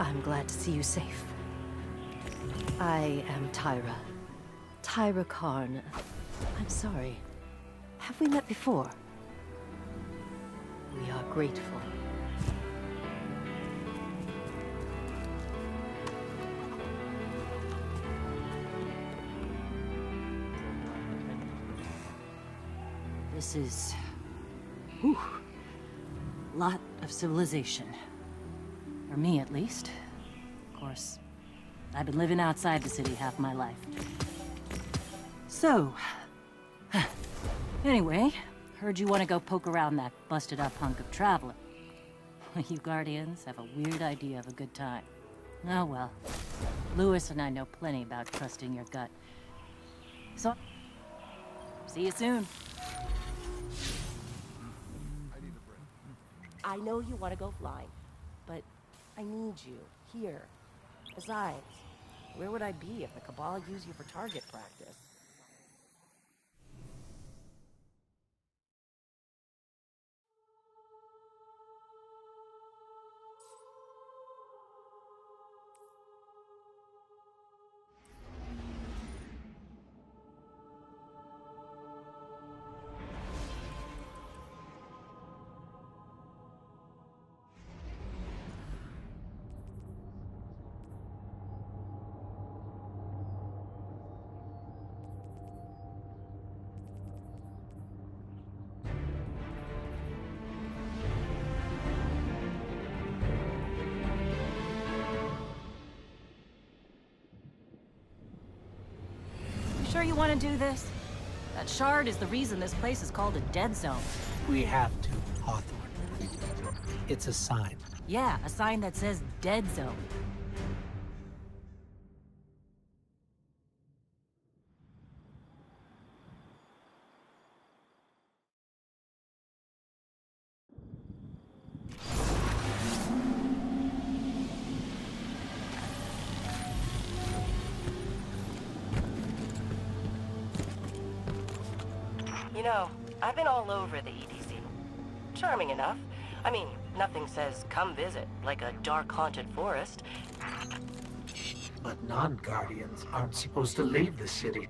I'm glad to see you safe. I am Tyra. Tyra Karn. I'm sorry. Have we met before? We are grateful. This is... whew. Lot of civilization. For me, at least. Of course, I've been living outside the city half my life. So... anyway, heard you want to go poke around that busted-up hunk of traveler. You Guardians have a weird idea of a good time. Oh well. Lewis and I know plenty about trusting your gut. So... see you soon. I know you want to go flying, but I need you here. Besides, where would I be if the Cabal used you for target practice? Sure you want to do this? That shard is the reason this place is called a dead zone. We have to, Hawthorne. It's a sign. Yeah, a sign that says dead zone. You know, I've been all over the EDZ. Charming enough. I mean, nothing says come visit, like a dark haunted forest. But non-Guardians aren't supposed to leave the city.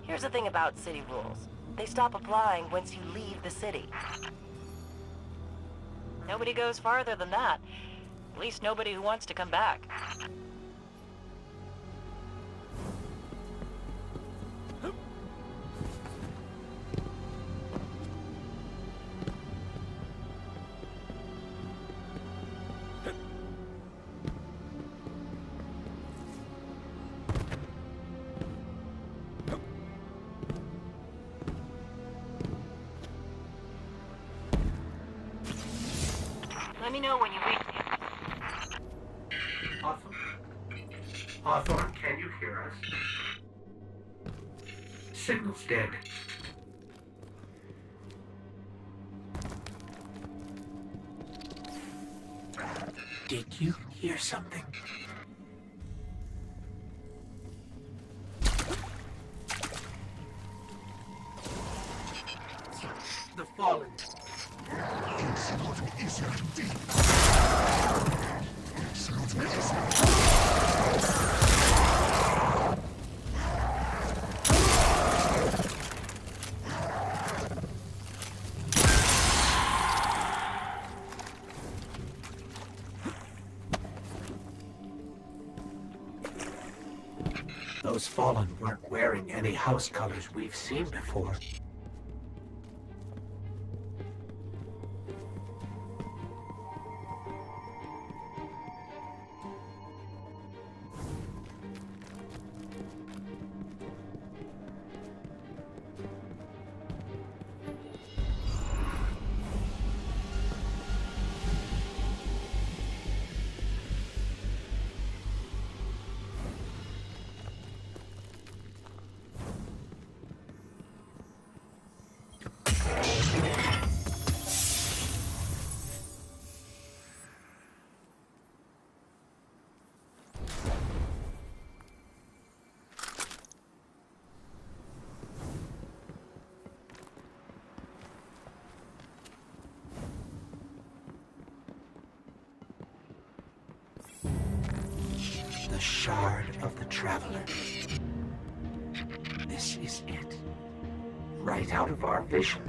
Here's the thing about city rules. They stop applying once you leave the city. Nobody goes farther than that. At least nobody who wants to come back. Let me know when you reach the... Hawthorne? Hawthorne, can you hear us? Signal's dead. Did you hear something? The Fallen. Those Fallen weren't wearing any house colors we've seen before. shard of the Traveler. This is it. Right out of our vision.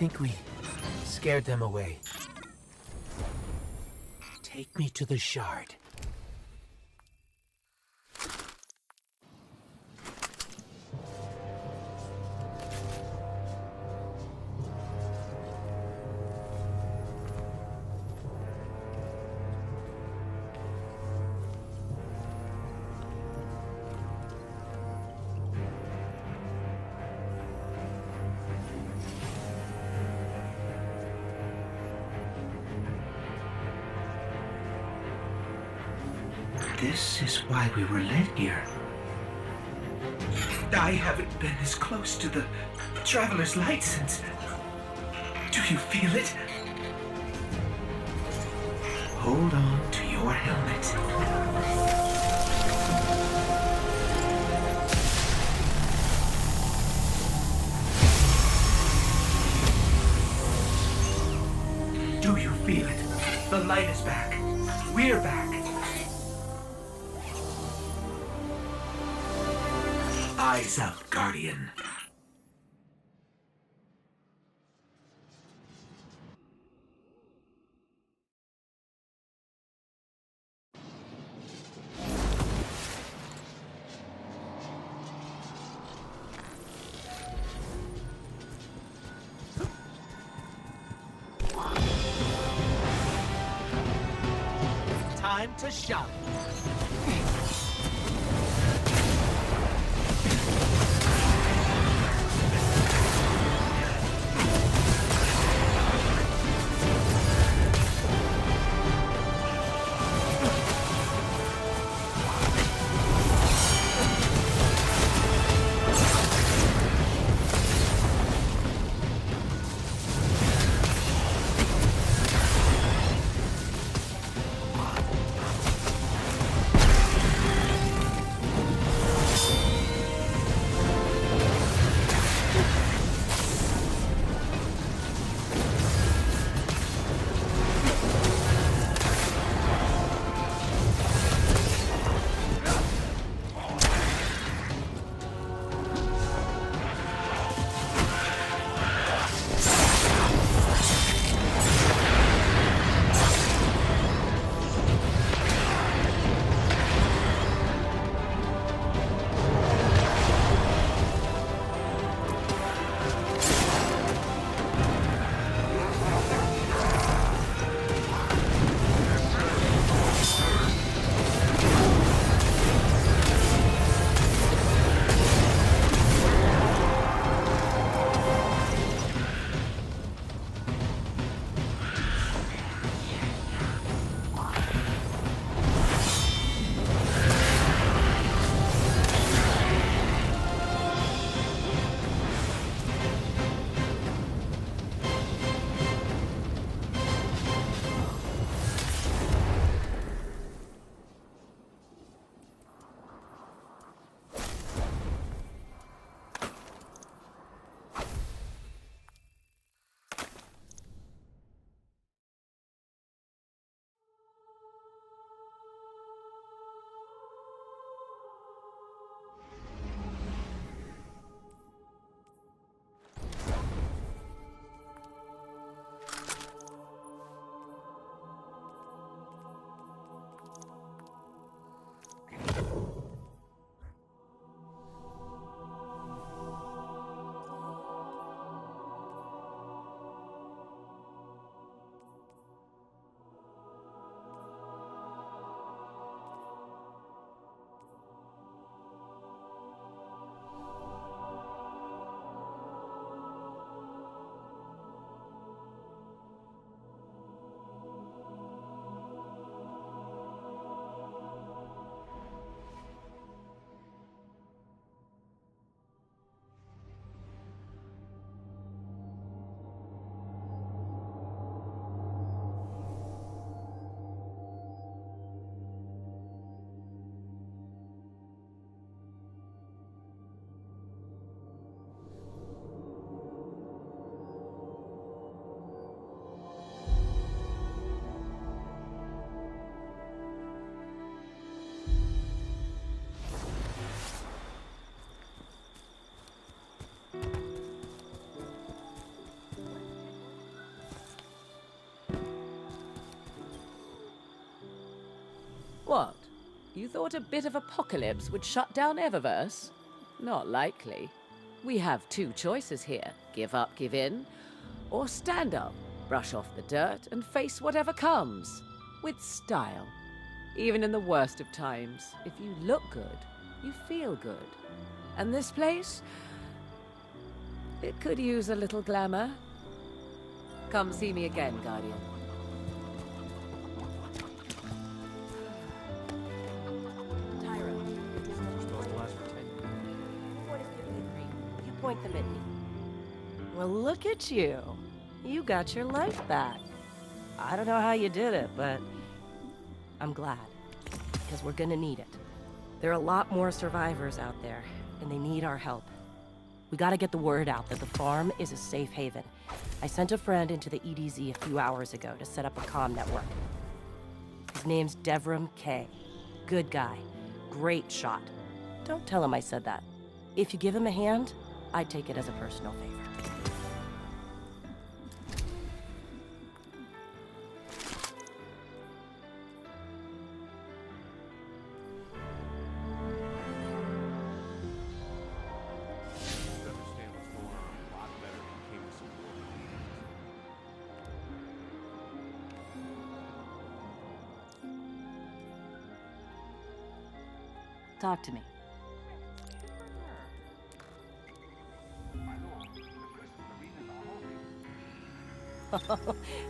think we scared them away. Take me to the shard. This is why we were led here. I haven't been as close to the Traveler's Light since... Do you feel it? Hold on to your helmet. Do you feel it? The light is back. We're back. Eyes up, Guardian. Time to shine. What? You thought a bit of apocalypse would shut down Eververse? Not likely. We have two choices here. Give up, give in, or stand up, brush off the dirt, and face whatever comes. With style. Even in the worst of times, if you look good, you feel good. And this place? It could use a little glamour. Come see me again, Guardian. Tyra, what is giving you grief? You point them at me. Well, look at you. You got your life back. I don't know how you did it, but I'm glad. Because we're gonna need it. There are a lot more survivors out there, and they need our help. We gotta get the word out that the farm is a safe haven. I sent a friend into the EDZ a few hours ago to set up a comm network. His name's Devram K. Good guy. Great shot. Don't tell him I said that. If you give him a hand, I'd take it as a personal favor. Talk to me.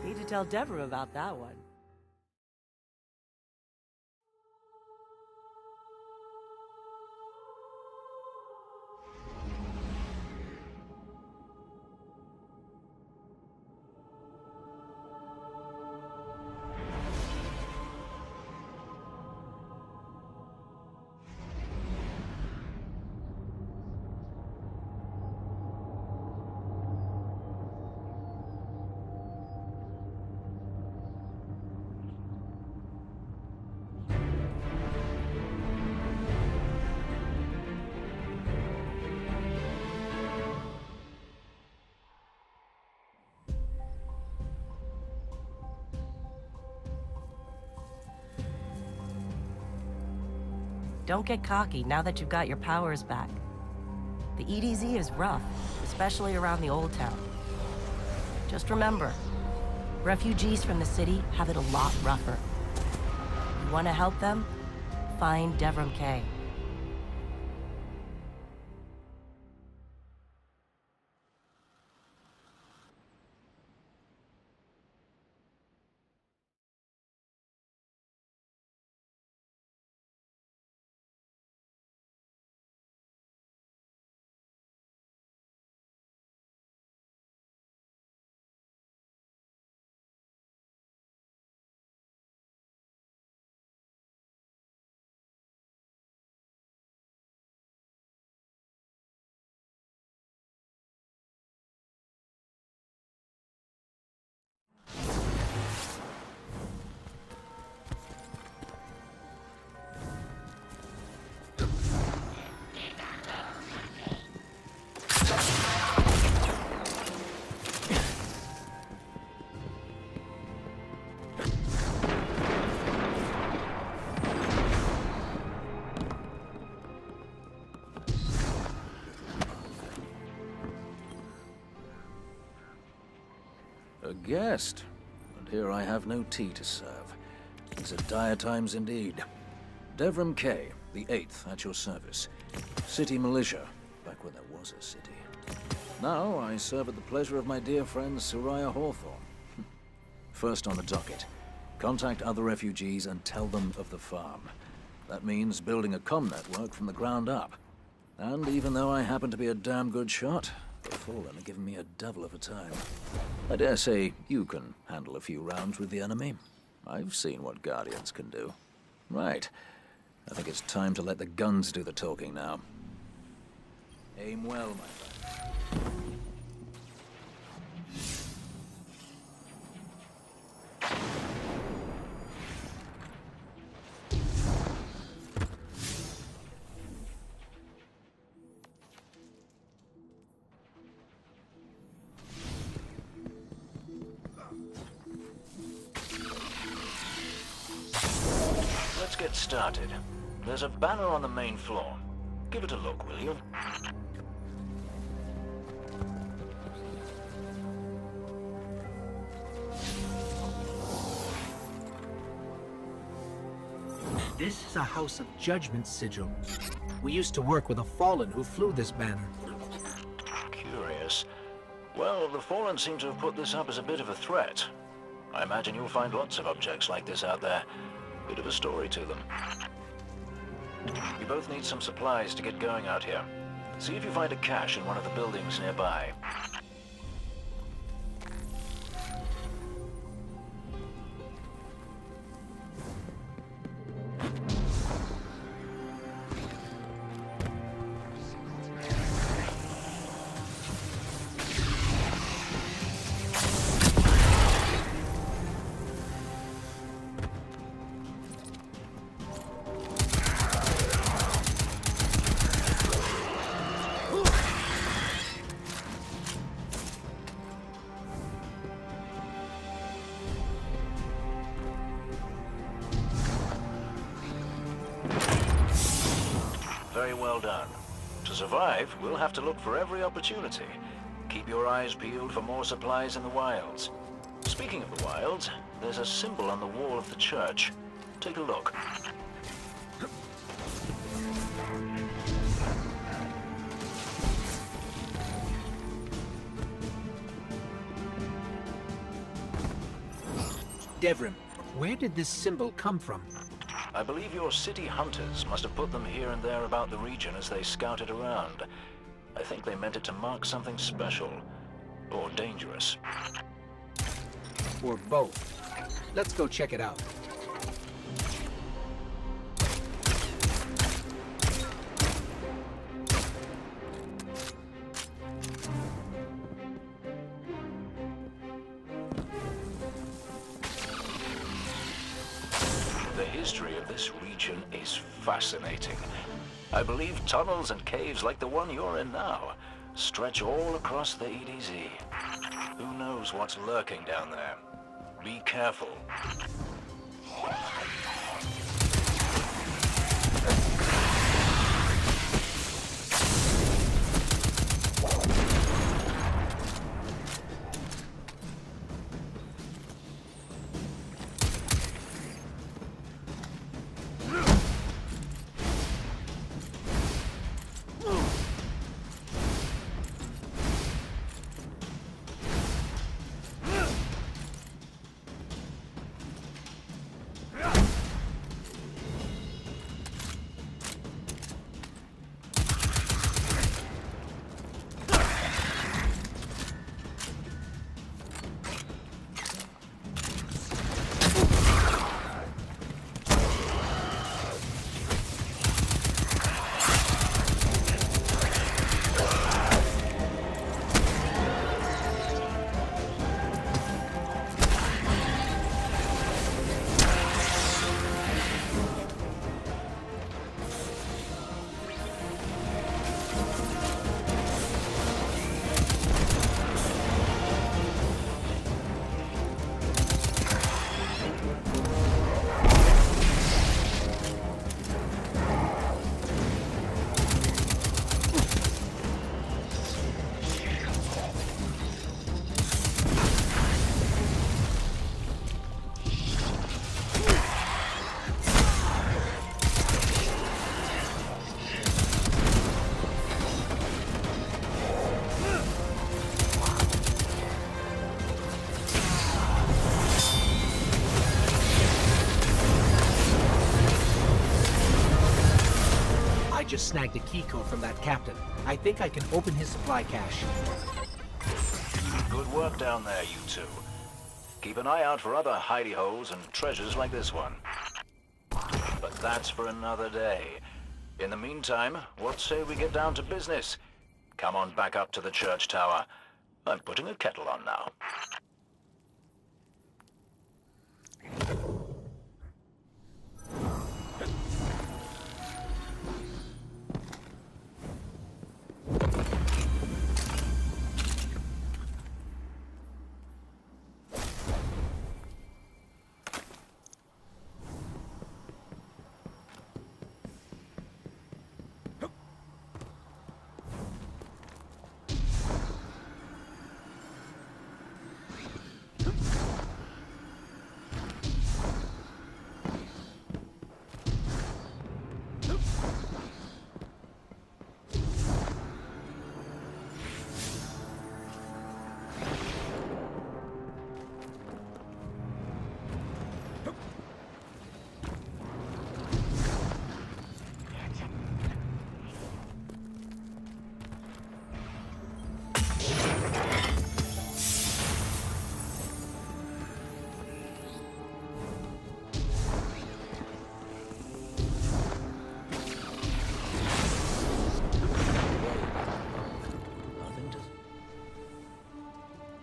Need to tell Deborah about that one. Don't get cocky now that you've got your powers back. The EDZ is rough, especially around the Old Town. Just remember, refugees from the city have it a lot rougher. You want to help them? Find Devram K. A guest, and here I have no tea to serve. These are dire times indeed. Devram K, the 8th, at your service. City militia, back when there was a city. Now I serve at the pleasure of my dear friend Soraya Hawthorne. First on the docket, contact other refugees and tell them of the farm. That means building a comm network from the ground up. And even though I happen to be a damn good shot, the Fallen are giving me a devil of a time. I dare say you can handle a few rounds with the enemy. I've seen what Guardians can do. Right. I think it's time to let the guns do the talking now. Aim well, my friend. get started. There's a banner on the main floor. Give it a look, will you? This is a House of Judgment sigil. We used to work with a Fallen who flew this banner. Curious. Well, the Fallen seem to have put this up as a bit of a threat. I imagine you'll find lots of objects like this out there. Bit of a story to them. You both need some supplies to get going out here. See if you find a cache in one of the buildings nearby. Very well done. To survive, we'll have to look for every opportunity. Keep your eyes peeled for more supplies in the wilds. Speaking of the wilds, there's a symbol on the wall of the church. Take a look. Devrim, where did this symbol come from? I believe your city hunters must have put them here and there about the region as they scouted around. I think they meant it to mark something special. Or dangerous. Or both. Let's go check it out. The history of this region is fascinating. I believe tunnels and caves like the one you're in now stretch all across the EDZ. Who knows what's lurking down there? Be careful. Just snagged a key code from that captain. I think I can open his supply cache. Good work down there, you two. Keep an eye out for other hidey holes and treasures like this one. But that's for another day. In the meantime, what say we get down to business? Come on back up to the church tower. I'm putting a kettle on now.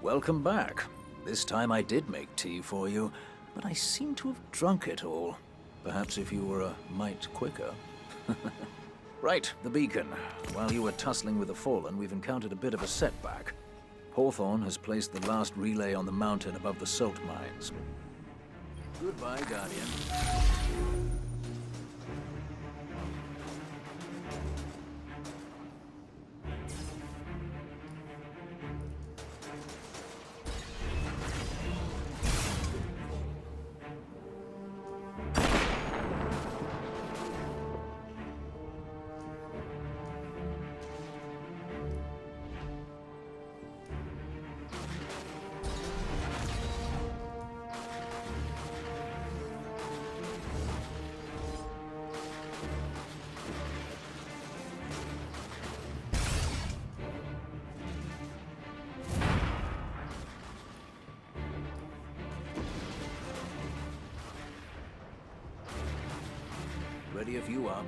Welcome back. This time I did make tea for you, but I seem to have drunk it all. Perhaps if you were a mite quicker. Right, the beacon. While you were tussling with the Fallen, we've encountered a bit of a setback. Hawthorne has placed the last relay on the mountain above the salt mines. Goodbye, Guardian. Ready if you are.